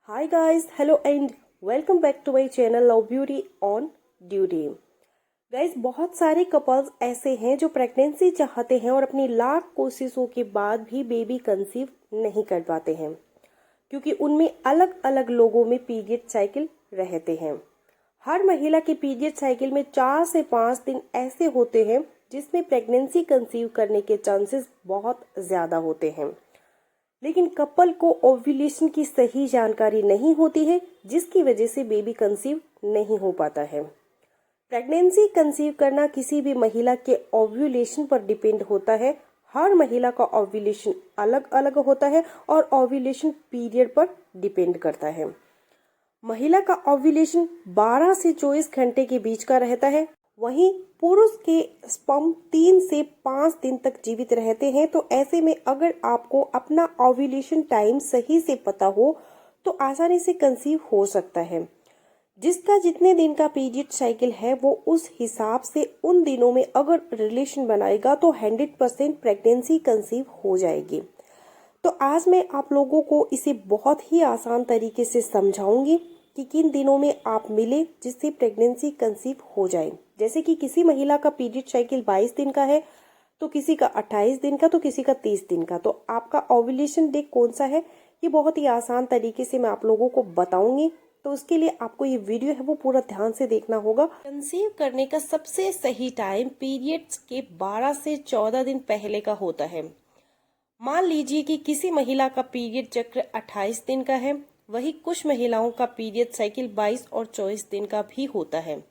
Hi guys, hello and welcome back to my channel Love Beauty on Duty। Guys बहुत सारे couples ऐसे हैं जो प्रेगनेंसी चाहते हैं और अपनी लाख कोशिशों के बाद भी बेबी कंसीव नहीं कर पाते हैं क्योंकि उनमें अलग अलग लोगों में पीरियड साइकिल रहते हैं। हर महिला के पीरियड साइकिल में 4 से 5 दिन ऐसे होते हैं जिसमें प्रेगनेंसी कंसीव करने के चांसेस बहुत ज़्यादा होते हैं, लेकिन कपल को ओव्यूलेशन की सही जानकारी नहीं होती है जिसकी वजह से बेबी कंसीव नहीं हो पाता है। प्रेगनेंसी कंसीव करना किसी भी महिला के ओव्यूलेशन पर डिपेंड होता है। हर महिला का ओव्यूलेशन अलग अलग होता है और ओव्यूलेशन पीरियड पर डिपेंड करता है। महिला का ओव्यूलेशन 12 से 24 घंटे के बीच का रहता है, वहीं पुरुष के स्पर्म 3 से 5 दिन तक जीवित रहते हैं। तो ऐसे में अगर आपको अपना ओव्यूलेशन टाइम सही से पता हो तो आसानी से कंसीव हो सकता है। जिसका जितने दिन का पीरियड साइकिल है वो उस हिसाब से उन दिनों में अगर रिलेशन बनाएगा तो 100% प्रेगनेंसी कंसीव हो जाएगी। तो आज मैं आप लोगों को इसे बहुत ही आसान तरीके से समझाऊंगी कि किन दिनों में आप मिले जिससे प्रेगनेंसी कंसीव हो जाए। जैसे कि किसी महिला का पीरियड साइकिल 22 दिन का है तो किसी का 28 दिन का, तो किसी का 30 दिन का। तो आपका ओव्यूलेशन डे कौन सा है ये बहुत ही आसान तरीके से मैं आप लोगों को बताऊंगी। तो उसके लिए आपको ये वीडियो है वो पूरा ध्यान से देखना होगा। कंसीव करने का सबसे सही टाइम पीरियड्स के 12 से 14 दिन पहले का होता है। मान लीजिए कि किसी महिला का पीरियड चक्र 28 दिन का है, वही कुछ महिलाओं का पीरियड साइकिल 22 और 24 दिन का भी होता है।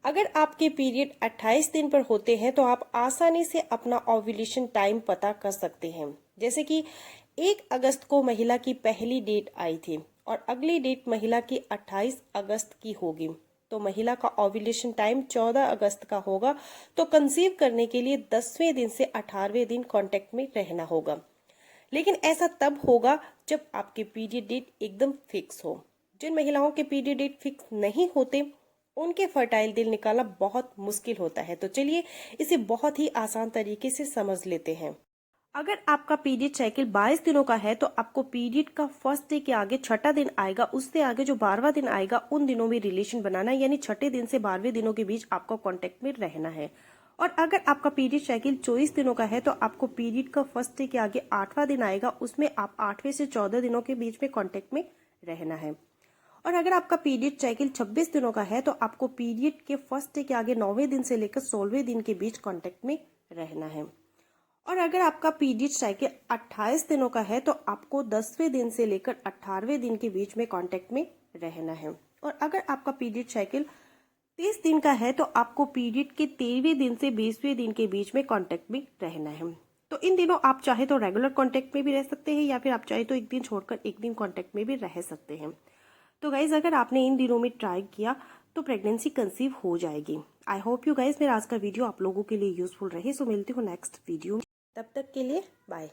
अगर आपके पीरियड 28 दिन पर होते हैं तो आप आसानी से अपना ओव्यूलेशन टाइम पता कर सकते हैं। जैसे कि 1 अगस्त को महिला की पहली डेट आई थी और अगली डेट महिला की 28 अगस्त की होगी, तो महिला का ओव्यूलेशन टाइम 14 अगस्त का होगा। तो कंसीव करने के लिए 10वें दिन से 18वें दिन कांटेक्ट में रहना होगा। लेकिन ऐसा तब होगा जब आपके पीरियड डेट एकदम फिक्स हो। जिन महिलाओं के पीरियड डेट फिक्स नहीं होते उनके फर्टाइल दिन निकालना बहुत मुश्किल होता है। तो चलिए इसे बहुत ही आसान तरीके से समझ लेते हैं। अगर आपका पीरियड साइकिल 22 दिनों का है तो आपको पीरियड का फर्स्ट डे के आगे छठा दिन आएगा, उससे आगे जो 12वां दिन आएगा उन दिनों में रिलेशन बनाना है, यानी छठे दिन से 12वें दिनों के बीच आपको कांटेक्ट में रहना है। और अगर आपका पीरियड साइकिल 24 दिनों का है तो आपको पीरियड का फर्स्ट डे के आगे 8वां दिन आएगा, उसमें आप 8वें से 14 दिनों के बीच में कांटेक्ट में रहना है। और अगर आपका पीरियड साइकिल 26 दिनों का है तो आपको पीरियड के फर्स्ट डे के आगे 9वें दिन से लेकर 16वें दिन के बीच कांटेक्ट में रहना है। और अगर आपका पीरियड साइकिल 28 दिनों का है तो आपको 10वें दिन से लेकर 18वें दिन के बीच में कांटेक्ट में रहना है। और अगर आपका पीरियड साइकिल 30 दिन का है तो आपको पीरियड के 13वें दिन से 20वें दिन के बीच में कांटेक्ट में रहना है। तो इन दिनों आप चाहे तो रेगुलर कांटेक्ट में भी रह सकते हैं या फिर आप चाहे तो एक दिन छोड़कर एक दिन कांटेक्ट में भी रह सकते हैं। तो गाइज अगर आपने इन दिनों में ट्राई किया तो प्रेगनेंसी कंसीव हो जाएगी। आई होप यू गाइज मेरा आज का वीडियो आप लोगों के लिए यूजफुल रहे। सो मिलती हूँ नेक्स्ट वीडियो में, तब तक के लिए बाय।